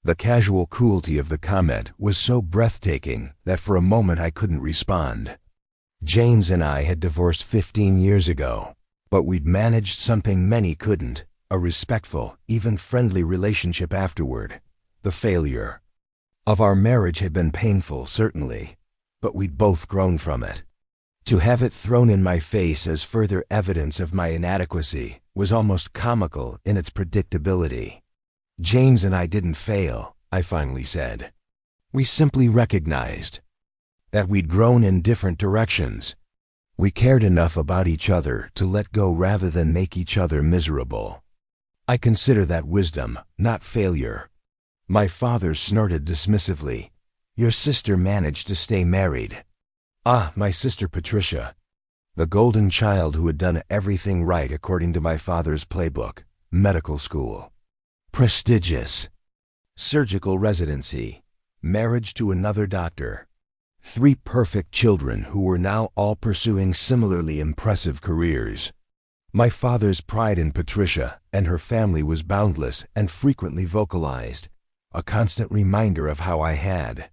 The casual cruelty of the comment was so breathtaking that for a moment I couldn't respond. James and I had divorced 15 years ago, but we'd managed something many couldn't, a respectful, even friendly relationship afterward. The failure of our marriage had been painful, certainly, but we'd both grown from it. To have it thrown in my face as further evidence of my inadequacy was almost comical in its predictability. James and I didn't fail, I finally said. We simply recognized that we'd grown in different directions. We cared enough about each other to let go rather than make each other miserable. I consider that wisdom, not failure. My father snorted dismissively. Your sister managed to stay married. Ah, my sister Patricia. The golden child who had done everything right according to my father's playbook. Medical school. Prestigious. Surgical residency. Marriage to another doctor. 3 perfect children who were now all pursuing similarly impressive careers. My father's pride in Patricia and her family was boundless and frequently vocalized, a constant reminder of how I had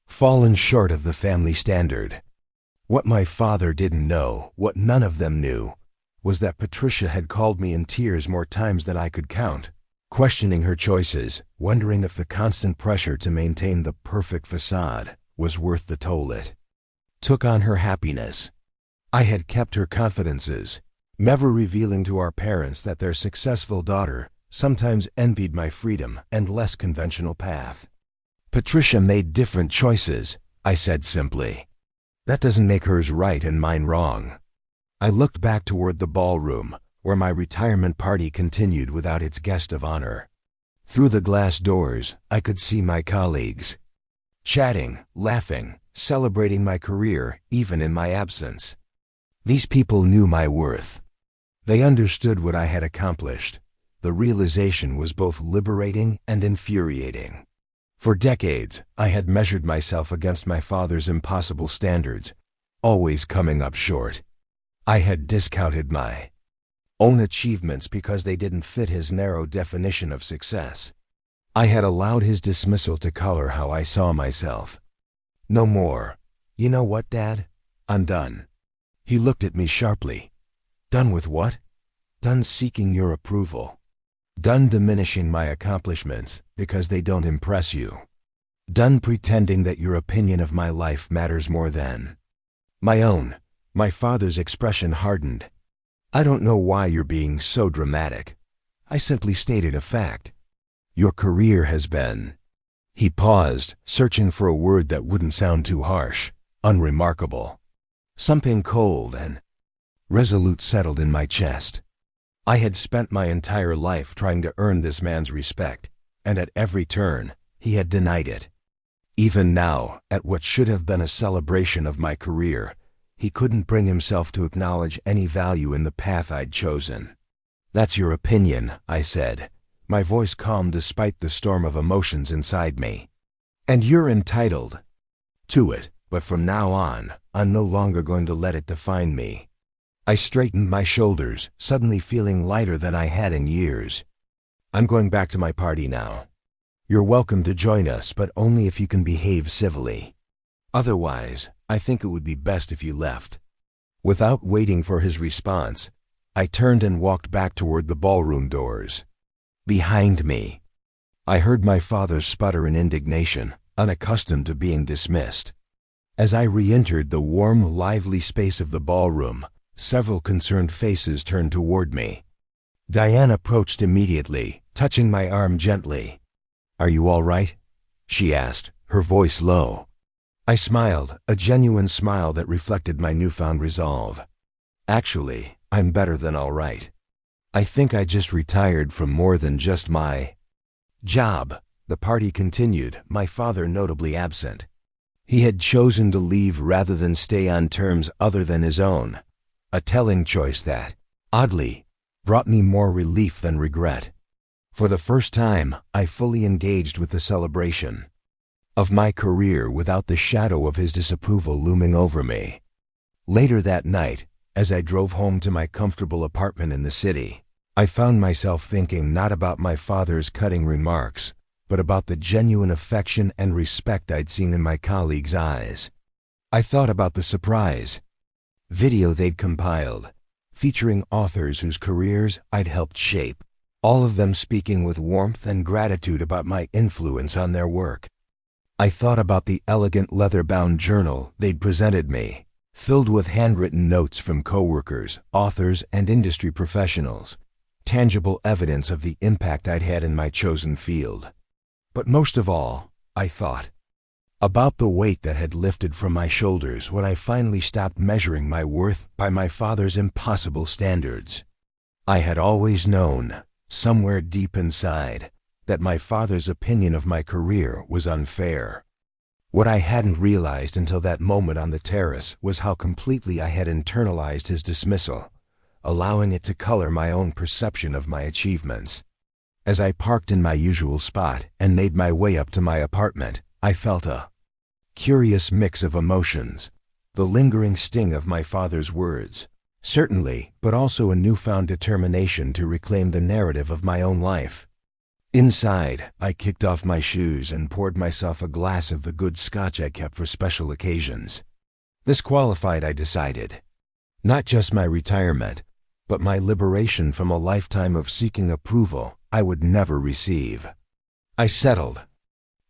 fallen short of the family standard. What my father didn't know, what none of them knew, was that Patricia had called me in tears more times than I could count, questioning her choices, wondering if the constant pressure to maintain the perfect facade was worth the toll it took on her happiness. I had kept her confidences, never revealing to our parents that their successful daughter sometimes envied my freedom and less conventional path. Patricia made different choices, I said simply. That doesn't make hers right and mine wrong. I looked back toward the ballroom, where my retirement party continued without its guest of honor. Through the glass doors, I could see my colleagues, chatting, laughing, celebrating my career, even in my absence. These people knew my worth. They understood what I had accomplished. The realization was both liberating and infuriating. For decades, I had measured myself against my father's impossible standards, always coming up short. I had discounted my own achievements because they didn't fit his narrow definition of success. I had allowed his dismissal to color how I saw myself. No more. You know what, Dad? I'm done. He looked at me sharply. Done with what? Done seeking your approval. Done diminishing my accomplishments because they don't impress you. Done pretending that your opinion of my life matters more than my own. My father's expression hardened. I don't know why you're being so dramatic. I simply stated a fact. Your career has been... He paused, searching for a word that wouldn't sound too harsh. Unremarkable. Something cold and resolute settled in my chest. I had spent my entire life trying to earn this man's respect, and at every turn, he had denied it. Even now, at what should have been a celebration of my career, he couldn't bring himself to acknowledge any value in the path I'd chosen. That's your opinion, I said, my voice calm despite the storm of emotions inside me. And you're entitled to it, but from now on, I'm no longer going to let it define me. I straightened my shoulders, suddenly feeling lighter than I had in years. I'm going back to my party now. You're welcome to join us, but only if you can behave civilly. Otherwise, I think it would be best if you left. Without waiting for his response, I turned and walked back toward the ballroom doors. Behind me, I heard my father sputter in indignation, unaccustomed to being dismissed. As I re-entered the warm, lively space of the ballroom, several concerned faces turned toward me. Diane approached immediately, touching my arm gently. "Are you all right?" she asked, her voice low. I smiled, a genuine smile that reflected my newfound resolve. "Actually, I'm better than all right. I think I just retired from more than just my job." The party continued, my father notably absent. He had chosen to leave rather than stay on terms other than his own, a telling choice that, oddly, brought me more relief than regret. For the first time, I fully engaged with the celebration of my career without the shadow of his disapproval looming over me. Later that night, as I drove home to my comfortable apartment in the city, I found myself thinking not about my father's cutting remarks, but about the genuine affection and respect I'd seen in my colleagues' eyes. I thought about the surprise video they'd compiled, featuring authors whose careers I'd helped shape, all of them speaking with warmth and gratitude about my influence on their work. I thought about the elegant leather-bound journal they'd presented me, filled with handwritten notes from coworkers, authors, and industry professionals, tangible evidence of the impact I'd had in my chosen field. But most of all, I thought about the weight that had lifted from my shoulders when I finally stopped measuring my worth by my father's impossible standards. I had always known, somewhere deep inside, that my father's opinion of my career was unfair. What I hadn't realized until that moment on the terrace was how completely I had internalized his dismissal, allowing it to color my own perception of my achievements. As I parked in my usual spot and made my way up to my apartment, I felt a curious mix of emotions, the lingering sting of my father's words, certainly, but also a newfound determination to reclaim the narrative of my own life. Inside, I kicked off my shoes and poured myself a glass of the good scotch I kept for special occasions. This qualified, I decided, not just my retirement, but my liberation from a lifetime of seeking approval I would never receive. I settled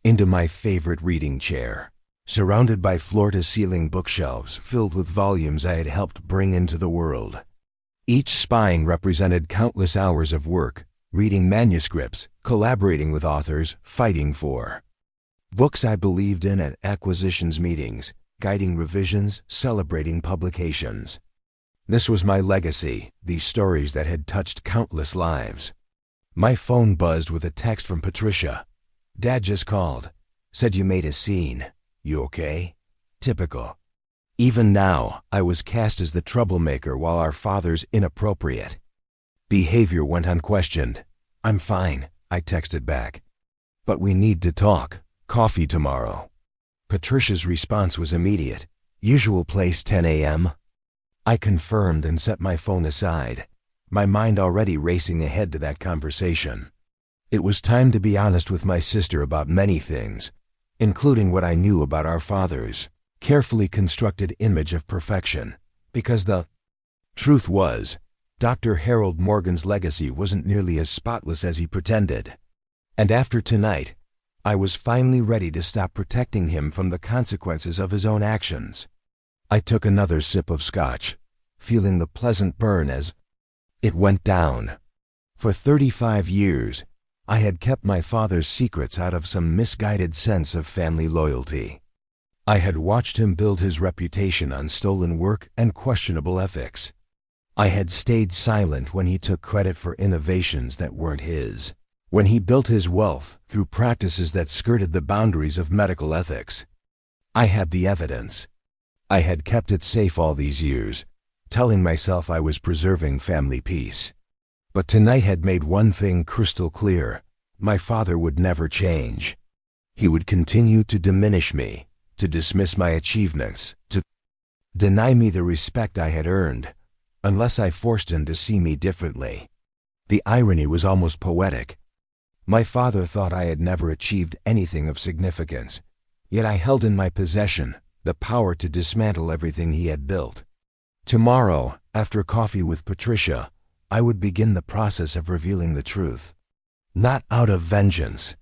into my favorite reading chair, surrounded by floor-to-ceiling bookshelves filled with volumes I had helped bring into the world. Each spine represented countless hours of work, reading manuscripts, collaborating with authors, fighting for books I believed in at acquisitions meetings, guiding revisions, celebrating publications. This was my legacy, these stories that had touched countless lives. My phone buzzed with a text from Patricia. "Dad just called. Said you made a scene. You okay?" Typical. Even now, I was cast as the troublemaker while our father's inappropriate behavior went unquestioned. "I'm fine," I texted back. "But we need to talk. Coffee tomorrow." Patricia's response was immediate. "Usual place, 10 a.m.? I confirmed and set my phone aside, my mind already racing ahead to that conversation. It was time to be honest with my sister about many things, including what I knew about our father's carefully constructed image of perfection, because the truth was, Dr. Harold Morgan's legacy wasn't nearly as spotless as he pretended. And after tonight, I was finally ready to stop protecting him from the consequences of his own actions. I took another sip of scotch, feeling the pleasant burn as it went down. For 35 years, I had kept my father's secrets out of some misguided sense of family loyalty. I had watched him build his reputation on stolen work and questionable ethics. I had stayed silent when he took credit for innovations that weren't his, when he built his wealth through practices that skirted the boundaries of medical ethics. I had the evidence. I had kept it safe all these years, telling myself I was preserving family peace. But tonight had made one thing crystal clear: my father would never change. He would continue to diminish me, to dismiss my achievements, to deny me the respect I had earned, unless I forced him to see me differently. The irony was almost poetic. My father thought I had never achieved anything of significance, yet I held in my possession the power to dismantle everything he had built. Tomorrow, after coffee with Patricia, I would begin the process of revealing the truth. Not out of vengeance,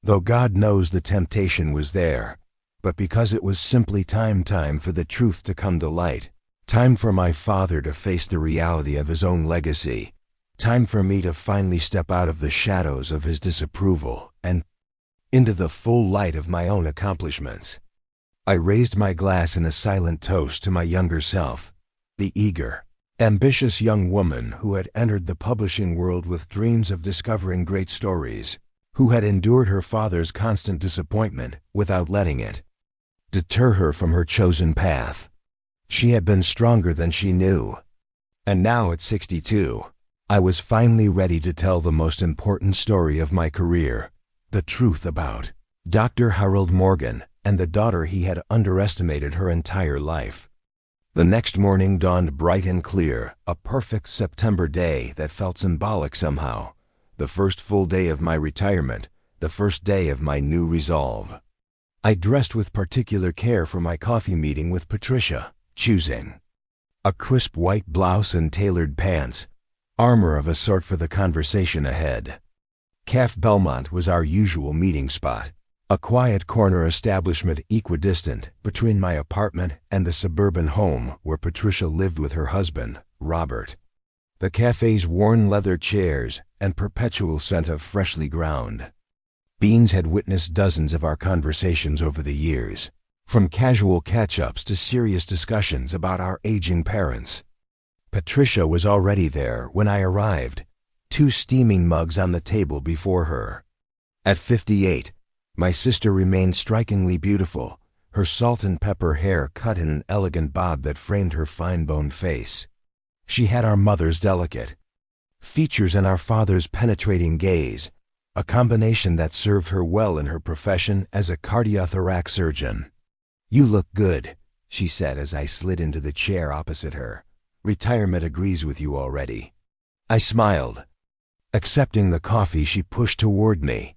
though God knows the temptation was there, but because it was simply time for the truth to come to light. Time for my father to face the reality of his own legacy. Time for me to finally step out of the shadows of his disapproval and into the full light of my own accomplishments. I raised my glass in a silent toast to my younger self, the eager, ambitious young woman who had entered the publishing world with dreams of discovering great stories, who had endured her father's constant disappointment without letting it deter her from her chosen path. She had been stronger than she knew. And now at 62, I was finally ready to tell the most important story of my career, the truth about Dr. Harold Morgan and the daughter he had underestimated her entire life. The next morning dawned bright and clear, a perfect September day that felt symbolic somehow, the first full day of my retirement, the first day of my new resolve. I dressed with particular care for my coffee meeting with Patricia, choosing a crisp white blouse and tailored pants, armor of a sort for the conversation ahead. Café Belmont was our usual meeting spot, a quiet corner establishment equidistant between my apartment and the suburban home where Patricia lived with her husband, Robert. The cafe's worn leather chairs and perpetual scent of freshly ground beans had witnessed dozens of our conversations over the years, from casual catch-ups to serious discussions about our aging parents. Patricia was already there when I arrived, 2 steaming mugs on the table before her. At 58, my sister remained strikingly beautiful, her salt and pepper hair cut in an elegant bob that framed her fine-boned face. She had our mother's delicate features and our father's penetrating gaze, a combination that served her well in her profession as a cardiothoracic surgeon. "You look good," she said as I slid into the chair opposite her. "Retirement agrees with you already." I smiled, accepting the coffee she pushed toward me.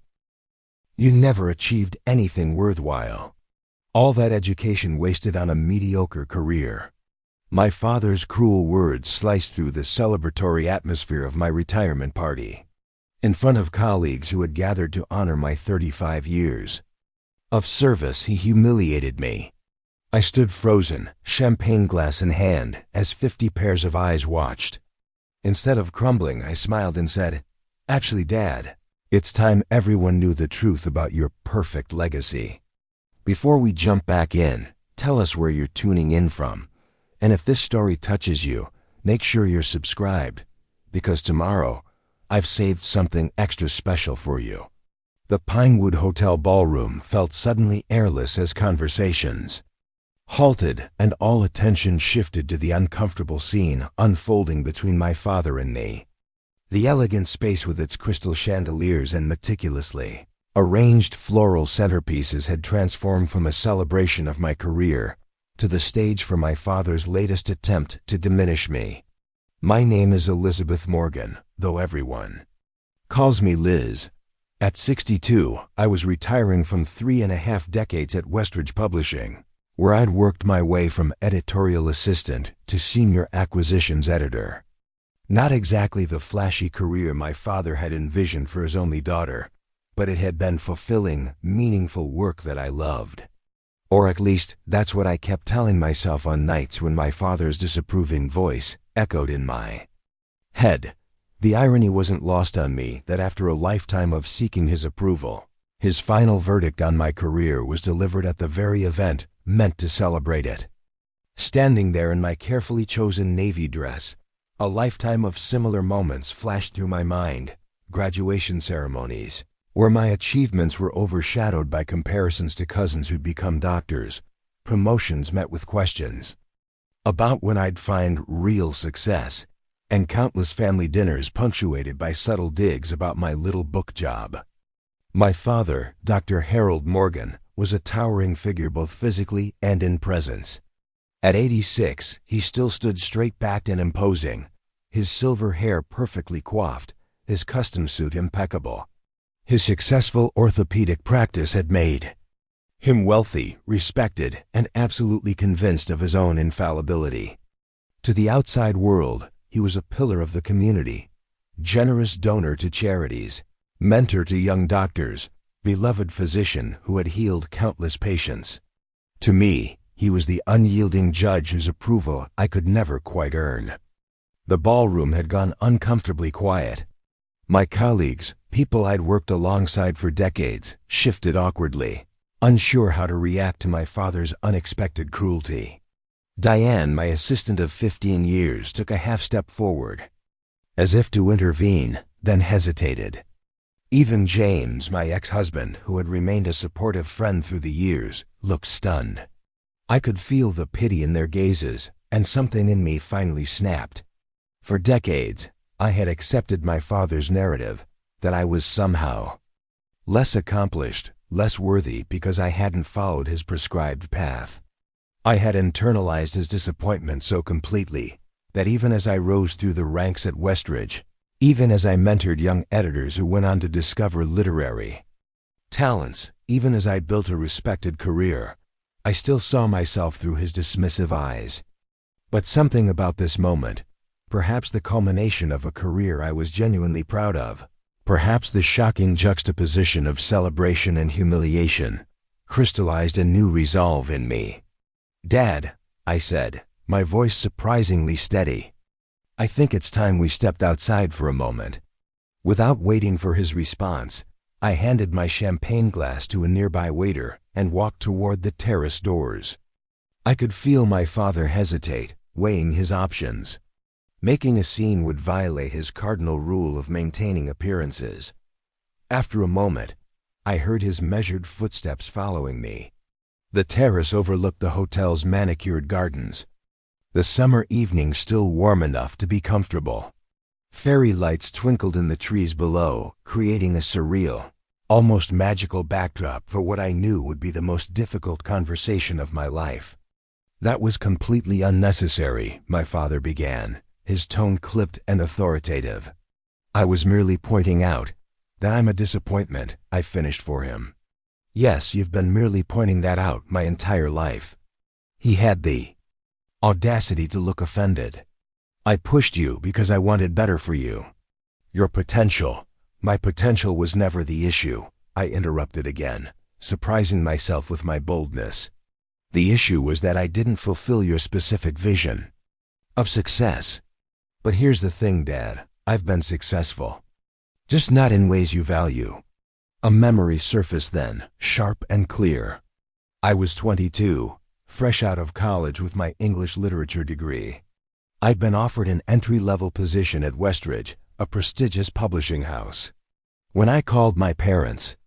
"You never achieved anything worthwhile. All that education wasted on a mediocre career." My father's cruel words sliced through the celebratory atmosphere of my retirement party. In front of colleagues who had gathered to honor my 35 years of service, he humiliated me. I stood frozen, champagne glass in hand, as 50 pairs of eyes watched. Instead of crumbling, I smiled and said, "Actually, Dad, it's time everyone knew the truth about your perfect legacy." Before we jump back in, tell us where you're tuning in from. And if this story touches you, make sure you're subscribed, because tomorrow, I've saved something extra special for you. The Pinewood Hotel ballroom felt suddenly airless as conversations halted and all attention shifted to the uncomfortable scene unfolding between my father and me. The elegant space with its crystal chandeliers and meticulously arranged floral centerpieces had transformed from a celebration of my career to the stage for my father's latest attempt to diminish me. My name is Elizabeth Morgan, though everyone calls me Liz. At 62, I was retiring from 3.5 decades at Westridge Publishing, where I'd worked my way from editorial assistant to senior acquisitions editor. Not exactly the flashy career my father had envisioned for his only daughter, but it had been fulfilling, meaningful work that I loved. Or at least, that's what I kept telling myself on nights when my father's disapproving voice echoed in my head. The irony wasn't lost on me that after a lifetime of seeking his approval, his final verdict on my career was delivered at the very event meant to celebrate it. Standing there in my carefully chosen navy dress, a lifetime of similar moments flashed through my mind. Graduation ceremonies, where my achievements were overshadowed by comparisons to cousins who'd become doctors, promotions met with questions about when I'd find real success, and countless family dinners punctuated by subtle digs about my little book job. My father, Dr. Harold Morgan, was a towering figure both physically and in presence. At 86, he still stood straight-backed and imposing, his silver hair perfectly coiffed, his custom suit impeccable. His successful orthopedic practice had made him wealthy, respected, and absolutely convinced of his own infallibility. To the outside world, he was a pillar of the community, generous donor to charities, mentor to young doctors, beloved physician who had healed countless patients. To me, he was the unyielding judge whose approval I could never quite earn. The ballroom had gone uncomfortably quiet. My colleagues, people I'd worked alongside for decades, shifted awkwardly, unsure how to react to my father's unexpected cruelty. Diane, my assistant of 15 years, took a half-step forward, as if to intervene, then hesitated. Even James, my ex-husband, who had remained a supportive friend through the years, looked stunned. I could feel the pity in their gazes, and something in me finally snapped. For decades, I had accepted my father's narrative that I was somehow less accomplished, less worthy because I hadn't followed his prescribed path. I had internalized his disappointment so completely that even as I rose through the ranks at Westridge, even as I mentored young editors who went on to discover literary talents, even as I built a respected career. I still saw myself through his dismissive eyes. But something about this moment, perhaps the culmination of a career I was genuinely proud of, perhaps the shocking juxtaposition of celebration and humiliation, crystallized a new resolve in me. "Dad," I said, my voice surprisingly steady, "I think it's time we stepped outside for a moment." Without waiting for his response, I handed my champagne glass to a nearby waiter and walked toward the terrace doors. I could feel my father hesitate, weighing his options. Making a scene would violate his cardinal rule of maintaining appearances. After a moment, I heard his measured footsteps following me. The terrace overlooked the hotel's manicured gardens. The summer evening still warm enough to be comfortable. Fairy lights twinkled in the trees below, creating a surreal, almost magical backdrop for what I knew would be the most difficult conversation of my life. "That was completely unnecessary," my father began, his tone clipped and authoritative. "I was merely pointing out that I'm a disappointment," I finished for him. "Yes, you've been merely pointing that out my entire life." He had the audacity to look offended. "I pushed you because I wanted better for you." "Your potential." "My potential was never the issue," I interrupted again, surprising myself with my boldness. "The issue was that I didn't fulfill your specific vision of success." "But here's the thing, Dad, I've been successful. Just not in ways you value." A memory surfaced then, sharp and clear. I was 22, fresh out of college with my English literature degree. I'd been offered an entry-level position at Westridge, a prestigious publishing house. When I called my parents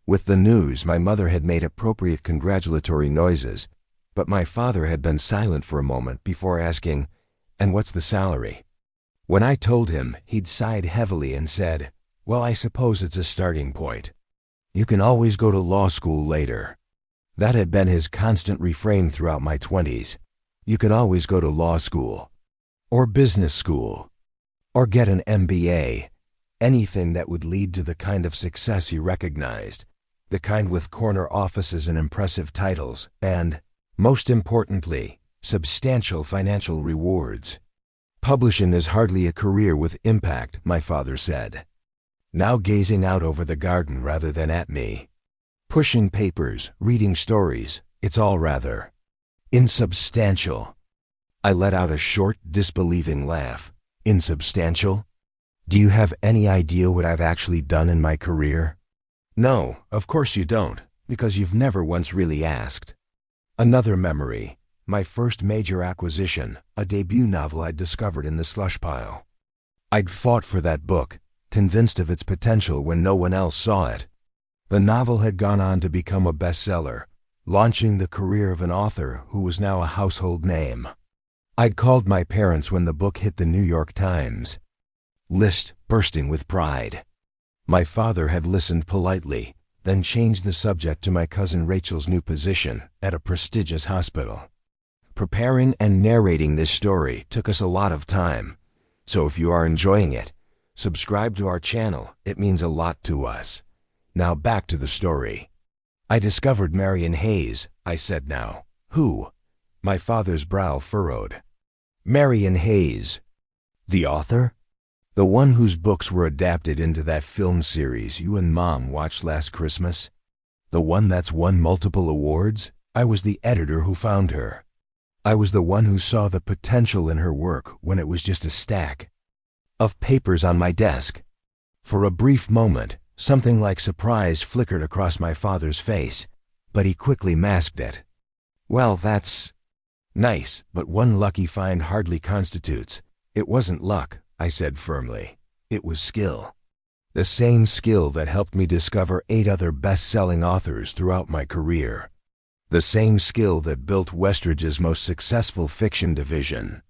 with the news, my mother had made appropriate congratulatory noises, but my father had been silent for a moment before asking, "And what's the salary?" When I told him, he'd sighed heavily and said, "Well, I suppose it's a starting point. You can always go to law school later." That had been his constant refrain throughout my 20s. You can always go to law school, or business school, or get an MBA, anything that would lead to the kind of success he recognized, the kind with corner offices and impressive titles, and, most importantly, substantial financial rewards. "Publishing is hardly a career with impact," my father said, now gazing out over the garden rather than at me. "Pushing papers, reading stories, it's all rather insubstantial." I let out a short, disbelieving laugh. "Insubstantial? Do you have any idea what I've actually done in my career?" "No, of course you don't, because you've never once really asked." Another memory, my first major acquisition, a debut novel I'd discovered in the slush pile. I'd fought for that book, convinced of its potential when no one else saw it. The novel had gone on to become a bestseller, launching the career of an author who was now a household name. I'd called my parents when the book hit the New York Times list, bursting with pride. My father had listened politely, then changed the subject to my cousin Rachel's new position at a prestigious hospital. Preparing and narrating this story took us a lot of time, so if you are enjoying it, subscribe to our channel. It means a lot to us. Now back to the story. "I discovered Marion Hayes," I said now. "Who?" My father's brow furrowed. "Marion Hayes." "The author?" "The one whose books were adapted into that film series you and Mom watched last Christmas? The one that's won multiple awards? I was the editor who found her. I was the one who saw the potential in her work when it was just a stack of papers on my desk." For a brief moment, something like surprise flickered across my father's face, but he quickly masked it. "Well, that's nice, but one lucky find hardly constitutes." "It wasn't luck," I said firmly. "It was skill. The same skill that helped me discover 8 other best-selling authors throughout my career. The same skill that built Westridge's most successful fiction division.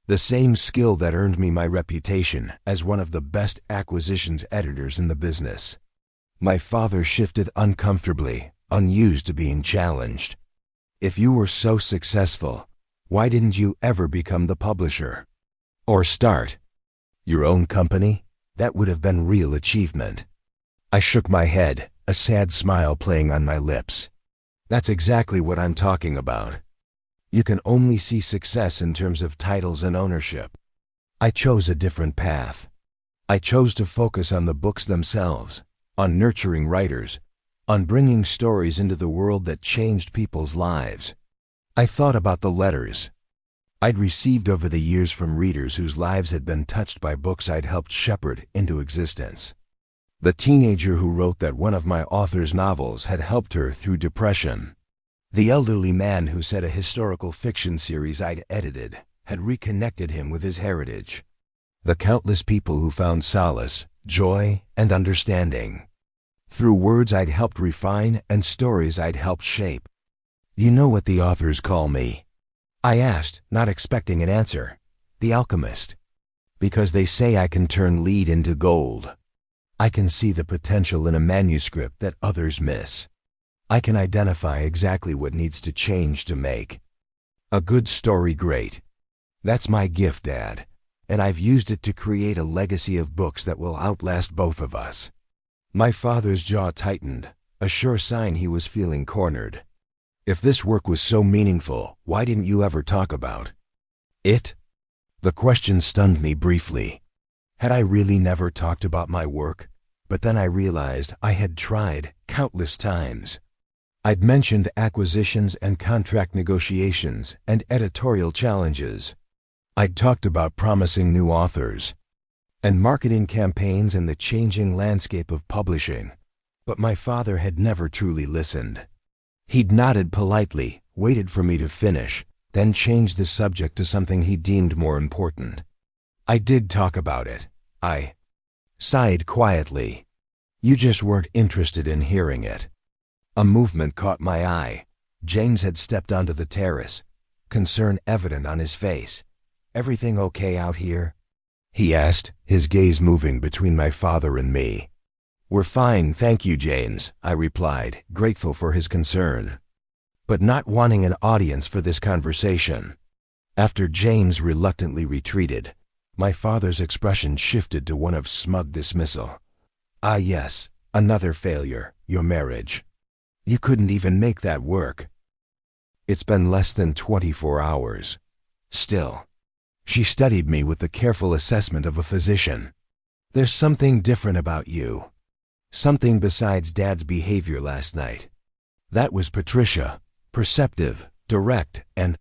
The same skill that earned me my reputation as one of the best acquisitions editors in the business." My father shifted uncomfortably, unused to being challenged. "If you were so successful, why didn't you ever become the publisher? Or start your own company? That would have been real achievement." I shook my head, a sad smile playing on my lips. That's exactly what I'm talking about. You can only see success in terms of titles and ownership. I chose a different path. I chose to focus on the books themselves, on nurturing writers, on bringing stories into the world that changed people's lives. I thought about the letters I'd received over the years from readers whose lives had been touched by books I'd helped shepherd into existence. The teenager who wrote that one of my author's novels had helped her through depression. The elderly man who said a historical fiction series I'd edited had reconnected him with his heritage. The countless people who found solace, joy, and understanding through words I'd helped refine and stories I'd helped shape. You know what the authors call me? I asked, not expecting an answer. The alchemist. Because they say I can turn lead into gold. I can see the potential in a manuscript that others miss. I can identify exactly what needs to change to make a good story great. That's my gift, Dad, and I've used it to create a legacy of books that will outlast both of us. My father's jaw tightened, a sure sign he was feeling cornered. If this work was so meaningful, why didn't you ever talk about it? The question stunned me briefly. Had I really never talked about my work? But then I realized I had tried countless times. I'd mentioned acquisitions and contract negotiations and editorial challenges. I'd talked about promising new authors and marketing campaigns and the changing landscape of publishing. But my father had never truly listened. He'd nodded politely, waited for me to finish, then changed the subject to something he deemed more important. I did talk about it. I sighed quietly. You just weren't interested in hearing it. A movement caught my eye. James had stepped onto the terrace, concern evident on his face. Everything okay out here? He asked, his gaze moving between my father and me. We're fine, thank you, James, I replied, grateful for his concern, but not wanting an audience for this conversation. After James reluctantly retreated, my father's expression shifted to one of smug dismissal. Ah yes, another failure, your marriage. You couldn't even make that work. It's been less than 24 hours. Still. She studied me with the careful assessment of a physician. There's something different about you. Something besides Dad's behavior last night. That was Patricia, perceptive, direct, and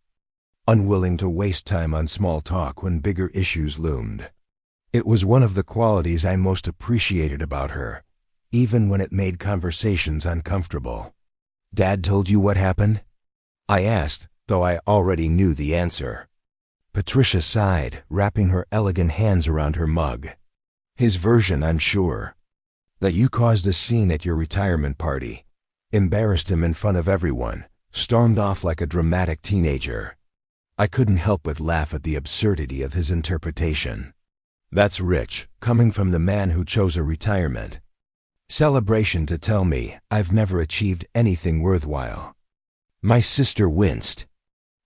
unwilling to waste time on small talk when bigger issues loomed. It was one of the qualities I most appreciated about her, even when it made conversations uncomfortable. Dad told you what happened? I asked, though I already knew the answer. Patricia sighed, wrapping her elegant hands around her mug. His version, I'm sure. That you caused a scene at your retirement party, embarrassed him in front of everyone, stormed off like a dramatic teenager. I couldn't help but laugh at the absurdity of his interpretation. That's rich, coming from the man who chose a retirement celebration to tell me I've never achieved anything worthwhile. My sister winced.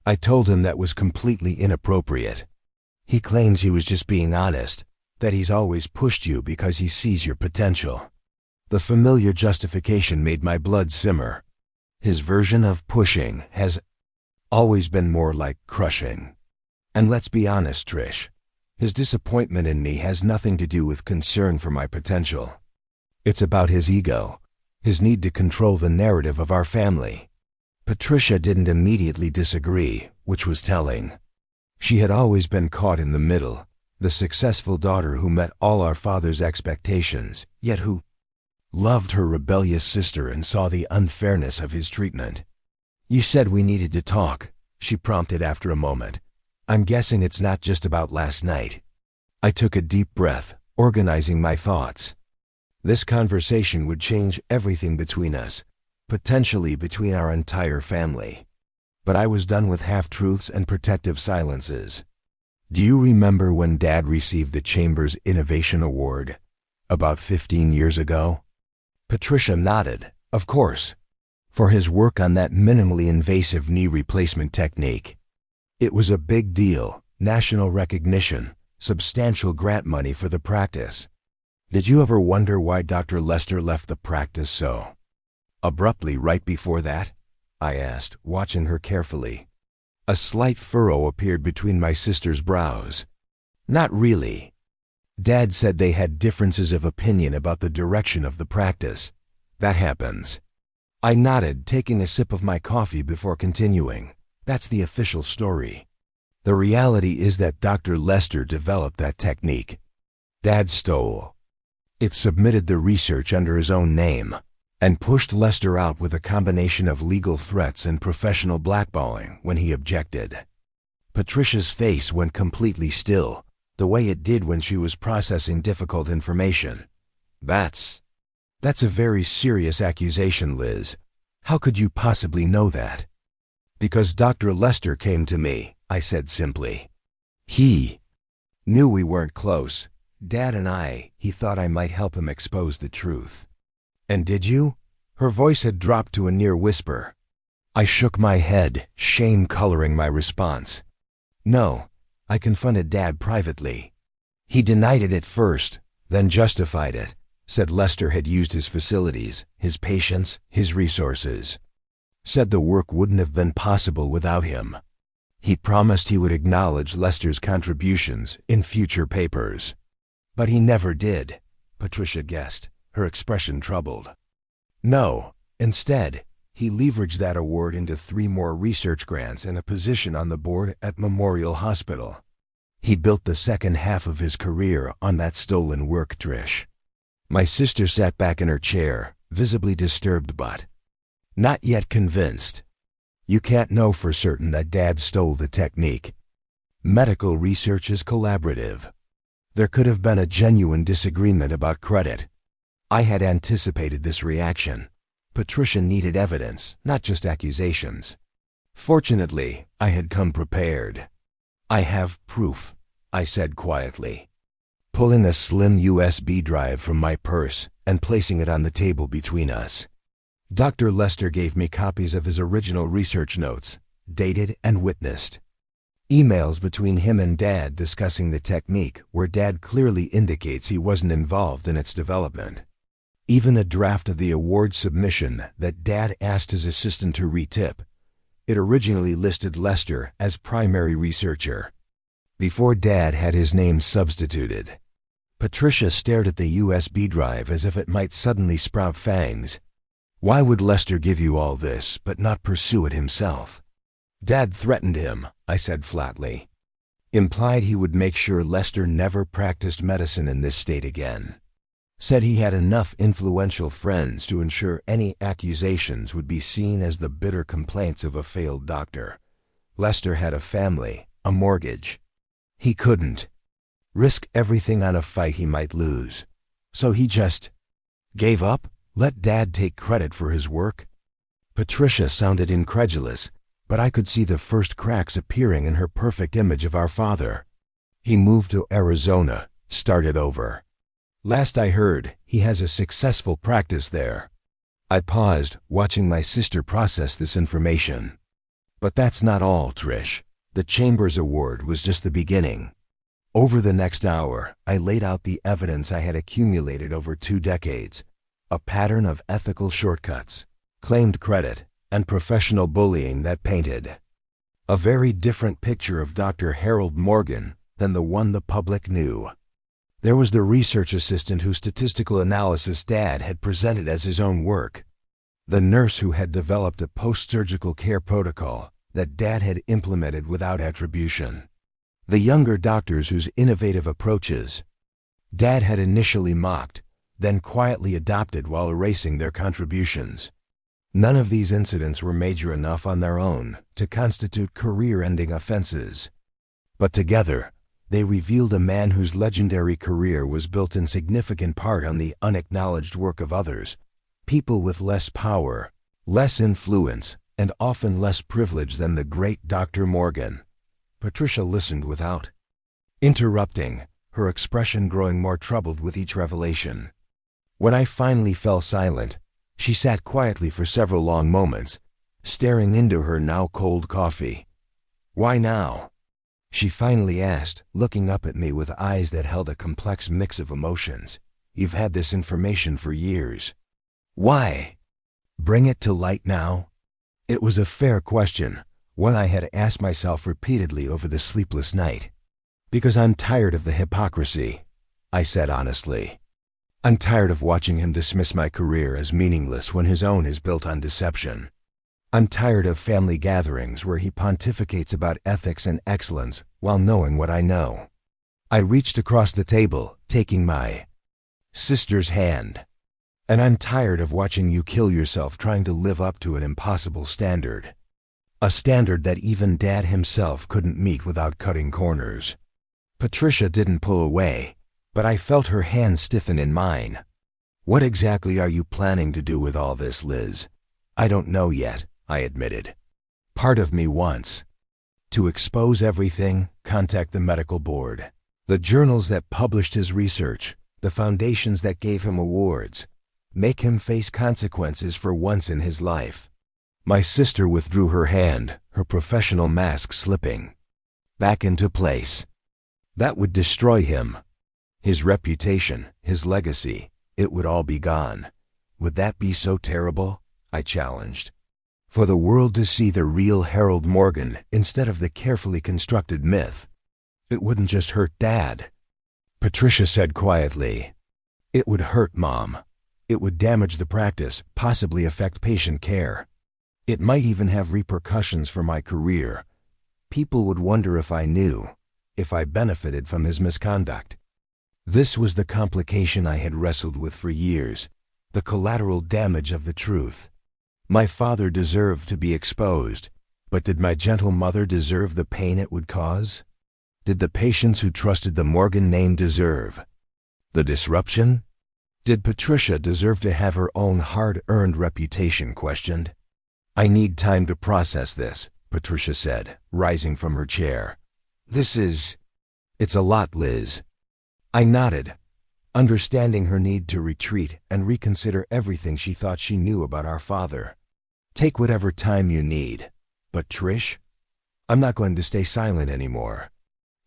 I told him that was completely inappropriate. He claims he was just being honest, that he's always pushed you because he sees your potential. The familiar justification made my blood simmer. His version of pushing has always been more like crushing. And let's be honest, Trish, his disappointment in me has nothing to do with concern for my potential. It's about his ego, his need to control the narrative of our family. Patricia didn't immediately disagree, which was telling. She had always been caught in the middle, the successful daughter who met all our father's expectations, yet who loved her rebellious sister and saw the unfairness of his treatment. You said we needed to talk, she prompted after a moment. I'm guessing it's not just about last night. I took a deep breath, organizing my thoughts. This conversation would change everything between us, potentially between our entire family. But I was done with half-truths and protective silences. Do you remember when Dad received the Chamber's Innovation Award? About 15 years ago? Patricia nodded, of course, for his work on that minimally invasive knee replacement technique. It was a big deal, national recognition, substantial grant money for the practice. Did you ever wonder why Dr. Lester left the practice so abruptly right before that? I asked, watching her carefully. A slight furrow appeared between my sister's brows. Not really. Dad said they had differences of opinion about the direction of the practice. That happens. I nodded, taking a sip of my coffee before continuing. That's the official story. The reality is that Dr. Lester developed that technique. Dad stole it, submitted the research under his own name, and pushed Lester out with a combination of legal threats and professional blackballing when he objected. Patricia's face went completely still, the way it did when she was processing difficult information. That's a very serious accusation, Liz. How could you possibly know that? Because Dr. Lester came to me, I said simply. He knew we weren't close. Dad and he thought I might help him expose the truth. And did you? Her voice had dropped to a near whisper. I shook my head, shame coloring my response. No, I confronted Dad privately. He denied it at first, then justified it, said Lester had used his facilities, his patience, his resources. Said the work wouldn't have been possible without him. He promised he would acknowledge Lester's contributions in future papers. But he never did, Patricia guessed, her expression troubled. No, instead, he leveraged that award into 3 more research grants and a position on the board at Memorial Hospital. He built the second half of his career on that stolen work, Trish. My sister sat back in her chair, visibly disturbed but not yet convinced. You can't know for certain that Dad stole the technique. Medical research is collaborative. There could have been a genuine disagreement about credit. I had anticipated this reaction. Patricia needed evidence, not just accusations. Fortunately, I had come prepared. I have proof, I said quietly, pulling a slim USB drive from my purse and placing it on the table between us. Dr. Lester gave me copies of his original research notes, dated and witnessed. Emails between him and Dad discussing the technique where Dad clearly indicates he wasn't involved in its development. Even a draft of the award submission that Dad asked his assistant to retip. It originally listed Lester as primary researcher, before Dad had his name substituted. Patricia stared at the USB drive as if it might suddenly sprout fangs. Why would Lester give you all this but not pursue it himself? Dad threatened him, I said flatly. Implied he would make sure Lester never practiced medicine in this state again. Said he had enough influential friends to ensure any accusations would be seen as the bitter complaints of a failed doctor. Lester had a family, a mortgage. He couldn't risk everything on a fight he might lose. So he just gave up, let Dad take credit for his work. Patricia sounded incredulous, but I could see the first cracks appearing in her perfect image of our father. He moved to Arizona, started over. Last I heard, he has a successful practice there. I paused, watching my sister process this information. But that's not all, Trish. The Chambers Award was just the beginning. Over the next hour, I laid out the evidence I had accumulated over 2 decades. A pattern of ethical shortcuts, claimed credit, and professional bullying that painted a very different picture of Dr. Harold Morgan than the one the public knew. There was the research assistant whose statistical analysis Dad had presented as his own work. The nurse who had developed a post-surgical care protocol that Dad had implemented without attribution. The younger doctors whose innovative approaches Dad had initially mocked, then quietly adopted while erasing their contributions. None of these incidents were major enough on their own to constitute career-ending offenses. But together, they revealed a man whose legendary career was built in significant part on the unacknowledged work of others, people with less power, less influence, and often less privilege than the great Dr. Morgan. Patricia listened without interrupting, her expression growing more troubled with each revelation. When I finally fell silent, she sat quietly for several long moments, staring into her now cold coffee. Why now? She finally asked, looking up at me with eyes that held a complex mix of emotions. You've had this information for years. Why? Bring it to light now? It was a fair question, one I had asked myself repeatedly over the sleepless night. Because I'm tired of the hypocrisy, I said honestly. I'm tired of watching him dismiss my career as meaningless when his own is built on deception. I'm tired of family gatherings where he pontificates about ethics and excellence while knowing what I know. I reached across the table, taking my sister's hand. And I'm tired of watching you kill yourself trying to live up to an impossible standard. A standard that even Dad himself couldn't meet without cutting corners. Patricia didn't pull away, but I felt her hand stiffen in mine. What exactly are you planning to do with all this, Liz? I don't know yet, I admitted. Part of me wants to expose everything, contact the medical board, the journals that published his research, the foundations that gave him awards, make him face consequences for once in his life. My sister withdrew her hand, her professional mask slipping back into place. That would destroy him. His reputation, his legacy, it would all be gone. Would that be so terrible? I challenged. For the world to see the real Harold Morgan instead of the carefully constructed myth. It wouldn't just hurt Dad. Patricia said quietly, it would hurt Mom. It would damage the practice, possibly affect patient care. It might even have repercussions for my career. People would wonder if I knew, if I benefited from his misconduct. This was the complication I had wrestled with for years, the collateral damage of the truth. My father deserved to be exposed, but did my gentle mother deserve the pain it would cause? Did the patients who trusted the Morgan name deserve the disruption? Did Patricia deserve to have her own hard-earned reputation questioned? I need time to process this, Patricia said, rising from her chair. It's a lot, Liz. I nodded, understanding her need to retreat and reconsider everything she thought she knew about our father. Take whatever time you need. But Trish, I'm not going to stay silent anymore.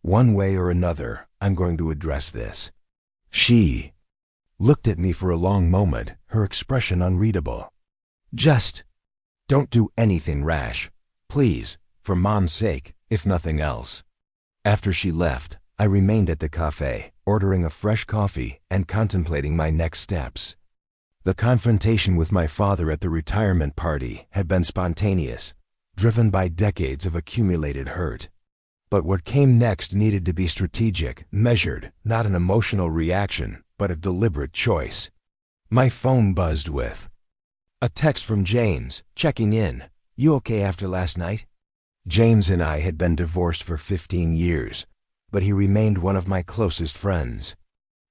One way or another, I'm going to address this. She looked at me for a long moment, her expression unreadable. Just don't do anything rash. Please, for Mom's sake, if nothing else. After she left, I remained at the cafe, ordering a fresh coffee and contemplating my next steps. The confrontation with my father at the retirement party had been spontaneous, driven by decades of accumulated hurt. But what came next needed to be strategic, measured, not an emotional reaction, but a deliberate choice. My phone buzzed with a text from James, checking in. You okay after last night? James and I had been divorced for 15 years, but he remained one of my closest friends.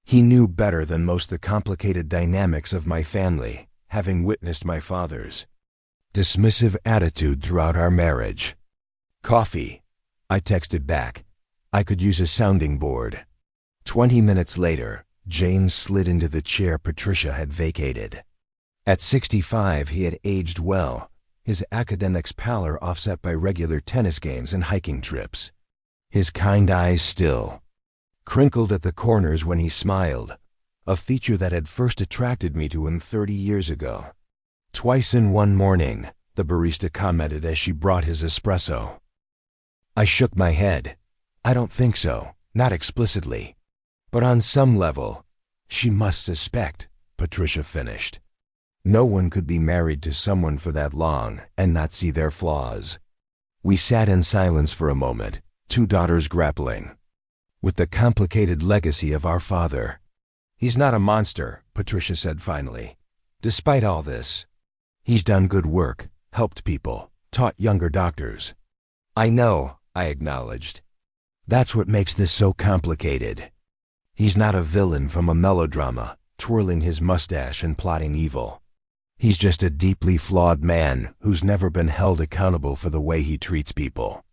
He knew better than most the complicated dynamics of my family, having witnessed my father's dismissive attitude throughout our marriage. Coffee, I texted back. I could use a sounding board. 20 minutes later, James slid into the chair Patricia had vacated. At 65, he had aged well, his academics pallor offset by regular tennis games and hiking trips. His kind eyes still crinkled at the corners when he smiled, a feature that had first attracted me to him 30 years ago. Twice in one morning, the barista commented as she brought his espresso. I shook my head. I don't think so, not explicitly. But on some level, she must suspect, Patricia finished. No one could be married to someone for that long and not see their flaws. We sat in silence for a moment, two daughters grappling with the complicated legacy of our father. He's not a monster, Patricia said finally. Despite all this, he's done good work, helped people, taught younger doctors. I know, I acknowledged. That's what makes this so complicated. He's not a villain from a melodrama, twirling his mustache and plotting evil. He's just a deeply flawed man who's never been held accountable for the way he treats people.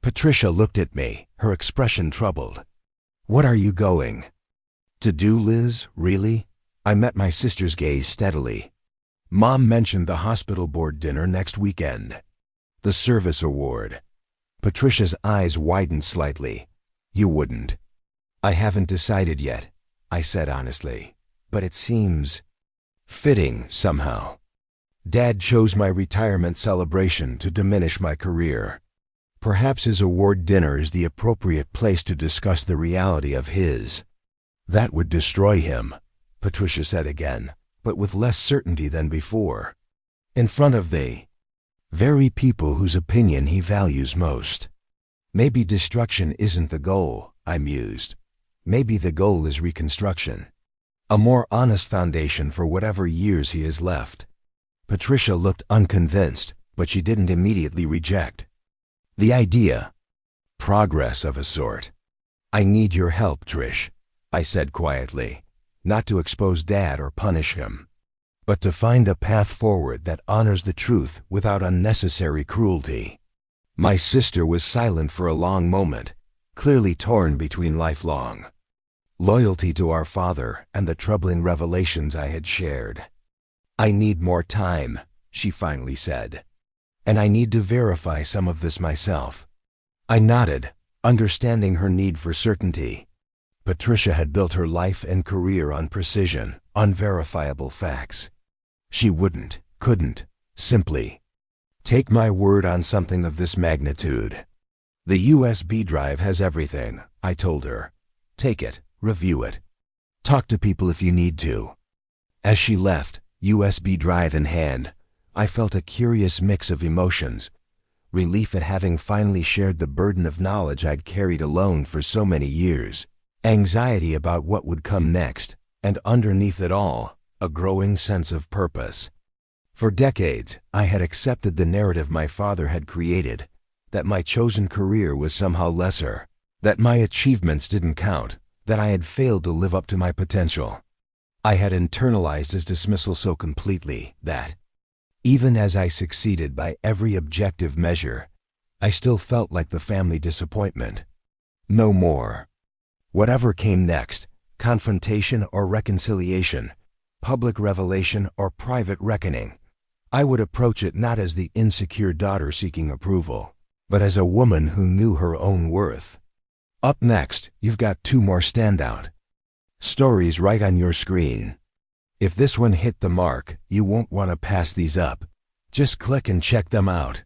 Patricia looked at me, her expression troubled. What are you going to do, Liz, really? I met my sister's gaze steadily. Mom mentioned the hospital board dinner next weekend. The service award. Patricia's eyes widened slightly. You wouldn't. I haven't decided yet, I said honestly. but it seems fitting somehow. Dad chose my retirement celebration to diminish my career. Perhaps his award dinner is the appropriate place to discuss the reality of his. That would destroy him, Patricia said again, but with less certainty than before. In front of the very people whose opinion he values most. Maybe destruction isn't the goal, I mused. Maybe the goal is reconstruction. A more honest foundation for whatever years he has left. Patricia looked unconvinced, but she didn't immediately reject the idea. Progress of a sort. I need your help, Trish, I said quietly, not to expose Dad or punish him, but to find a path forward that honors the truth without unnecessary cruelty. My sister was silent for a long moment, clearly torn between lifelong loyalty to our father and the troubling revelations I had shared. I need more time, she finally said, and I need to verify some of this myself. I nodded, understanding her need for certainty. Patricia had built her life and career on precision, on verifiable facts. She couldn't, simply take my word on something of this magnitude. The USB drive has everything, I told her. Take it, review it. Talk to people if you need to. As she left, USB drive in hand, I felt a curious mix of emotions. Relief at having finally shared the burden of knowledge I'd carried alone for so many years. Anxiety about what would come next, and underneath it all, a growing sense of purpose. For decades, I had accepted the narrative my father had created, that my chosen career was somehow lesser, that my achievements didn't count, that I had failed to live up to my potential. I had internalized his dismissal so completely that, even as I succeeded by every objective measure, I still felt like the family disappointment. No more. Whatever came next, confrontation or reconciliation, public revelation or private reckoning, I would approach it not as the insecure daughter seeking approval, but as a woman who knew her own worth. Up next, you've got 2 more standout stories right on your screen. If this one hit the mark, you won't want to pass these up. Just click and check them out.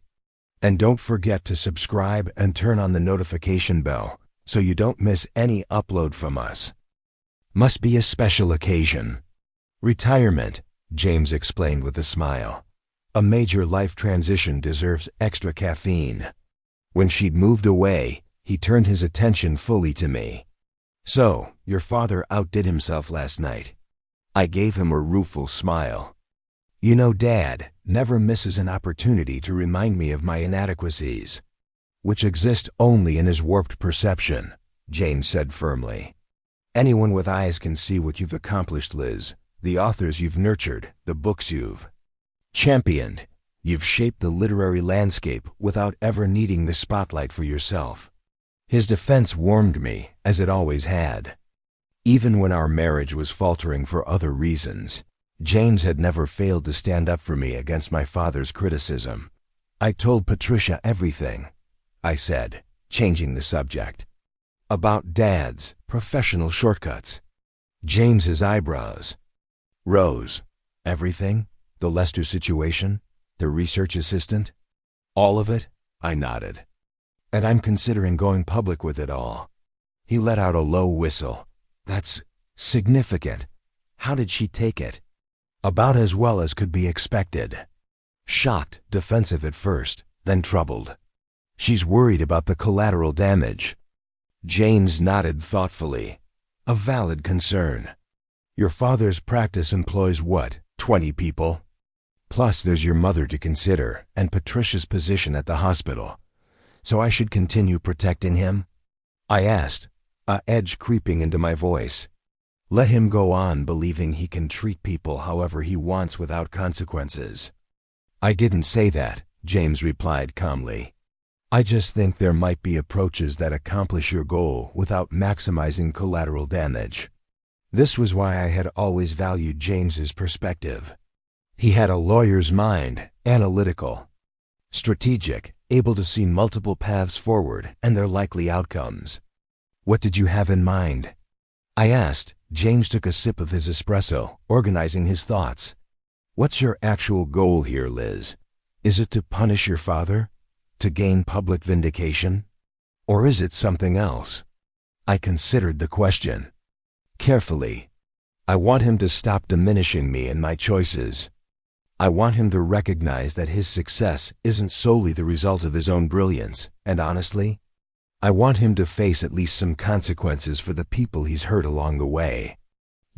And don't forget to subscribe and turn on the notification bell so you don't miss any upload from us. Must be a special occasion. Retirement, James explained with a smile. A major life transition deserves extra caffeine. When she'd moved away, he turned his attention fully to me. So, your father outdid himself last night. I gave him a rueful smile. You know, Dad never misses an opportunity to remind me of my inadequacies, which exist only in his warped perception, James said firmly. Anyone with eyes can see what you've accomplished, Liz, the authors you've nurtured, the books you've championed. You've shaped the literary landscape without ever needing the spotlight for yourself. His defense warmed me, as it always had. Even when our marriage was faltering for other reasons, James had never failed to stand up for me against my father's criticism. I told Patricia everything, I said, changing the subject. About Dad's professional shortcuts. James's eyebrows rose. Everything? The Lester situation? The research assistant? All of it? I nodded. And I'm considering going public with it all. He let out a low whistle. That's significant. How did she take it? About as well as could be expected. Shocked, defensive at first, then troubled. She's worried about the collateral damage. James nodded thoughtfully. A valid concern. Your father's practice employs what, 20 people? Plus there's your mother to consider, and Patricia's position at the hospital. So I should continue protecting him? I asked, a edge creeping into my voice. Let him go on believing he can treat people however he wants without consequences. I didn't say that, James replied calmly. I just think there might be approaches that accomplish your goal without maximizing collateral damage. This was why I had always valued James's perspective. He had a lawyer's mind, analytical, strategic, able to see multiple paths forward and their likely outcomes. What did you have in mind? I asked. James took a sip of his espresso, organizing his thoughts. What's your actual goal here, Liz? Is it to punish your father? To gain public vindication? Or is it something else? I considered the question carefully. I want him to stop diminishing me and my choices. I want him to recognize that his success isn't solely the result of his own brilliance, and honestly, I want him to face at least some consequences for the people he's hurt along the way.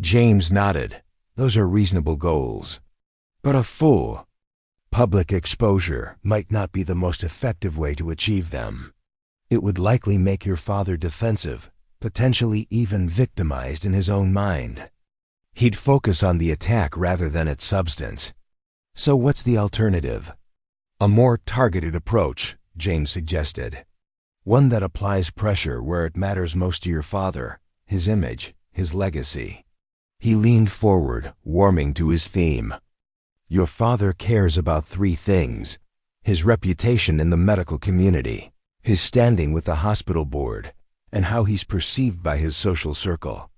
James nodded. Those are reasonable goals. But a full, public exposure might not be the most effective way to achieve them. It would likely make your father defensive, potentially even victimized in his own mind. He'd focus on the attack rather than its substance. So what's the alternative? A more targeted approach, James suggested. One that applies pressure where it matters most to your father, his image, his legacy. He leaned forward, warming to his theme. Your father cares about three things: his reputation in the medical community, his standing with the hospital board, and how he's perceived by his social circle.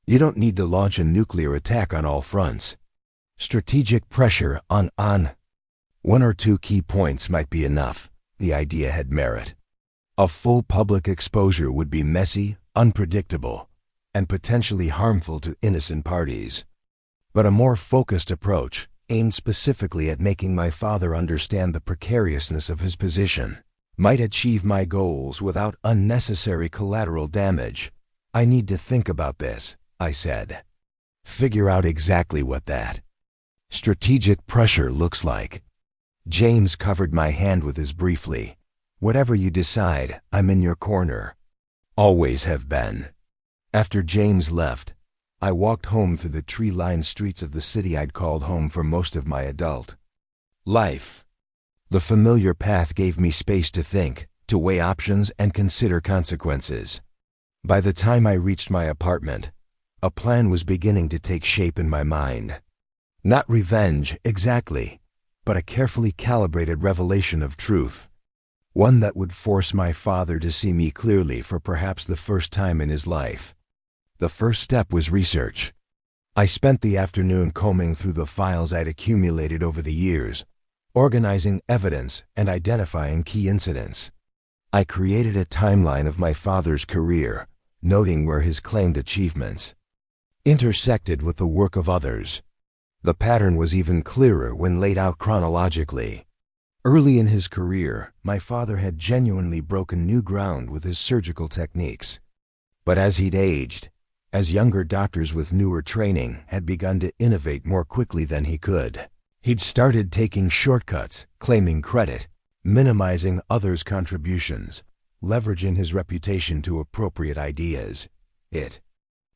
You don't need to launch a nuclear attack on all fronts. Strategic pressure on one or two key points might be enough. The idea had merit. A full public exposure would be messy, unpredictable, and potentially harmful to innocent parties. But a more focused approach, aimed specifically at making my father understand the precariousness of his position, might achieve my goals without unnecessary collateral damage. I need to think about this, I said. Figure out exactly what that strategic pressure looks like. James covered my hand with his briefly. Whatever you decide, I'm in your corner. Always have been. After James left, I walked home through the tree-lined streets of the city I'd called home for most of my adult life. The familiar path gave me space to think, to weigh options and consider consequences. By the time I reached my apartment, a plan was beginning to take shape in my mind. Not revenge, exactly, but a carefully calibrated revelation of truth. One that would force my father to see me clearly for perhaps the first time in his life. The first step was research. I spent the afternoon combing through the files I'd accumulated over the years, organizing evidence and identifying key incidents. I created a timeline of my father's career, noting where his claimed achievements intersected with the work of others. The pattern was even clearer when laid out chronologically. Early in his career, my father had genuinely broken new ground with his surgical techniques. But as he'd aged, as younger doctors with newer training had begun to innovate more quickly than he could, he'd started taking shortcuts, claiming credit, minimizing others' contributions, leveraging his reputation to appropriate ideas. It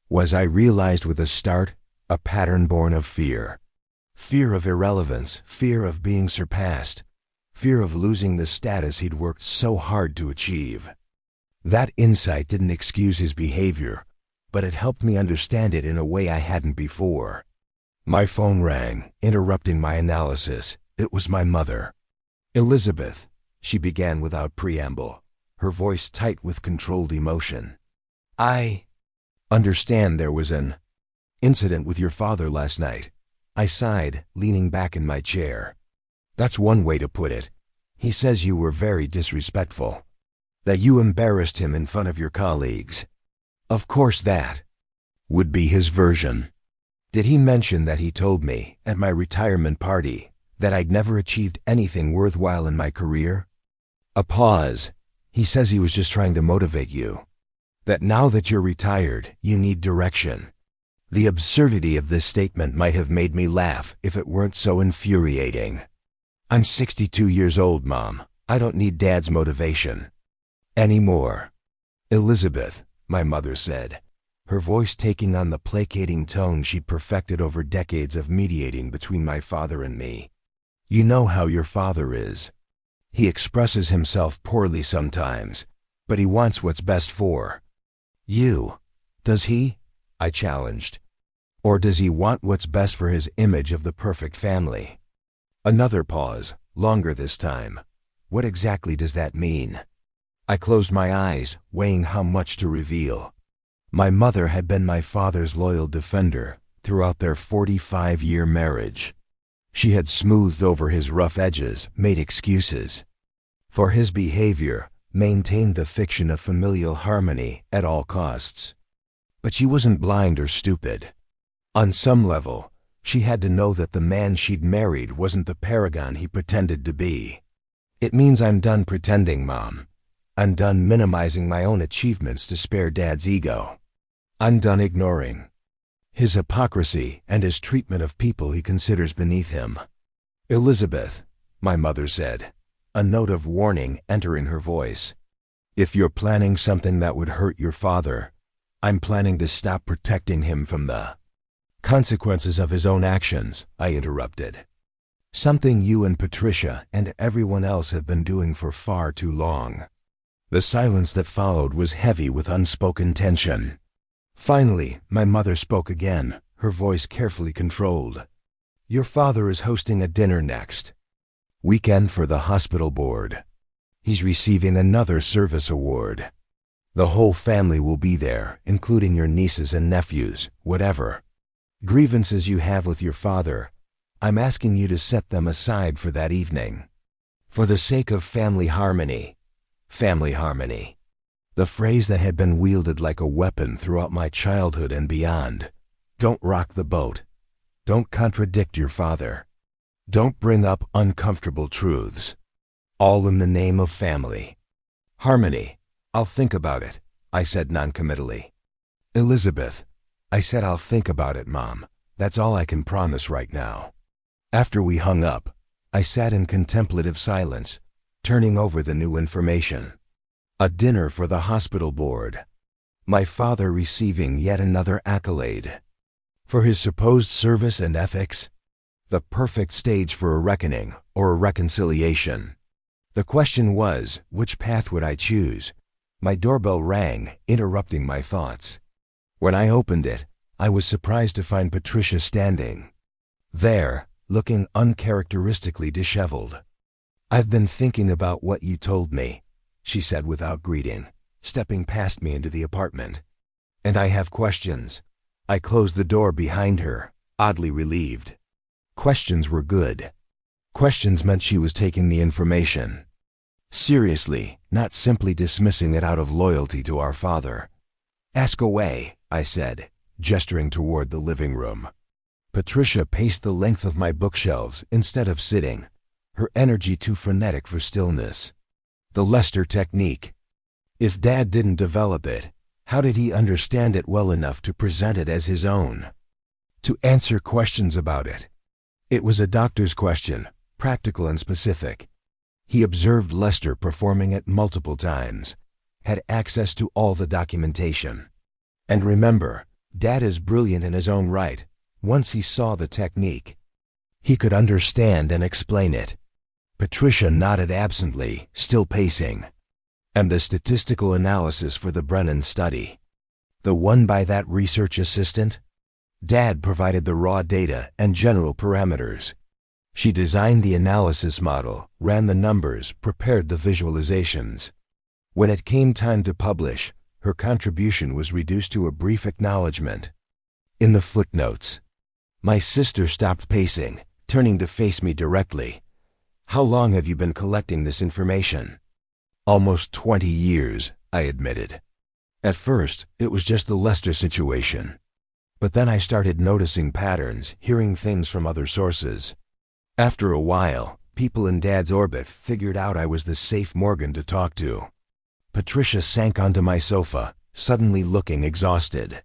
was, I realized with a start, a pattern born of fear. Fear of irrelevance, fear of being surpassed, fear of losing the status he'd worked so hard to achieve. That insight didn't excuse his behavior, but it helped me understand it in a way I hadn't before. My phone rang, interrupting my analysis. It was my mother. Elizabeth, she began without preamble, her voice tight with controlled emotion. I understand there was an incident with your father last night. I sighed, leaning back in my chair. That's one way to put it. He says you were very disrespectful. That you embarrassed him in front of your colleagues. Of course that would be his version. Did he mention that he told me, at my retirement party, that I'd never achieved anything worthwhile in my career? A pause. He says he was just trying to motivate you. That now that you're retired, you need direction. The absurdity of this statement might have made me laugh if it weren't so infuriating. I'm 62 years old, Mom. I don't need Dad's motivation anymore. Elizabeth, my mother said, her voice taking on the placating tone she'd perfected over decades of mediating between my father and me. You know how your father is. He expresses himself poorly sometimes, but he wants what's best for you. Does he? I challenged. Or does he want what's best for his image of the perfect family? Another pause, longer this time. What exactly does that mean? I closed my eyes, weighing how much to reveal. My mother had been my father's loyal defender throughout their 45-year marriage. She had smoothed over his rough edges, made excuses for his behavior, maintained the fiction of familial harmony at all costs. But she wasn't blind or stupid. On some level, she had to know that the man she'd married wasn't the paragon he pretended to be. It means I'm done pretending, Mom. I'm done minimizing my own achievements to spare Dad's ego. I'm done ignoring his hypocrisy and his treatment of people he considers beneath him. Elizabeth, my mother said, a note of warning entering her voice. If you're planning something that would hurt your father, I'm planning to stop protecting him from the consequences of his own actions, I interrupted. Something you and Patricia and everyone else have been doing for far too long. The silence that followed was heavy with unspoken tension. Finally, my mother spoke again, her voice carefully controlled. Your father is hosting a dinner next weekend for the hospital board. He's receiving another service award. The whole family will be there, including your nieces and nephews, whatever grievances you have with your father. I'm asking you to set them aside for that evening. For the sake of family harmony. Family harmony. The phrase that had been wielded like a weapon throughout my childhood and beyond. Don't rock the boat. Don't contradict your father. Don't bring up uncomfortable truths. All in the name of family. Harmony. I'll think about it, I said noncommittally. Elizabeth, I said I'll think about it, Mom. That's all I can promise right now. After we hung up, I sat in contemplative silence, turning over the new information. A dinner for the hospital board. My father receiving yet another accolade. For his supposed service and ethics. The perfect stage for a reckoning or a reconciliation. The question was, which path would I choose? My doorbell rang, interrupting my thoughts. When I opened it, I was surprised to find Patricia standing there, looking uncharacteristically disheveled. I've been thinking about what you told me, she said without greeting, stepping past me into the apartment. And I have questions. I closed the door behind her, oddly relieved. Questions were good. Questions meant she was taking the information seriously, not simply dismissing it out of loyalty to our father. Ask away, I said, gesturing toward the living room. Patricia paced the length of my bookshelves instead of sitting, her energy too frenetic for stillness. The Lester technique. If Dad didn't develop it, how did he understand it well enough to present it as his own? To answer questions about it. It was a doctor's question, practical and specific. He observed Lester performing it multiple times, had access to all the documentation. And remember, Dad is brilliant in his own right. Once he saw the technique, he could understand and explain it. Patricia nodded absently, still pacing. And the statistical analysis for the Brennan study. The one by that research assistant? Dad provided the raw data and general parameters. She designed the analysis model, ran the numbers, prepared the visualizations. When it came time to publish, her contribution was reduced to a brief acknowledgement. In the footnotes. My sister stopped pacing, turning to face me directly. How long have you been collecting this information? Almost 20 years, I admitted. At first, it was just the Lester situation. But then I started noticing patterns, hearing things from other sources. After a while, people in Dad's orbit figured out I was the safe Morgan to talk to. Patricia sank onto my sofa, suddenly looking exhausted.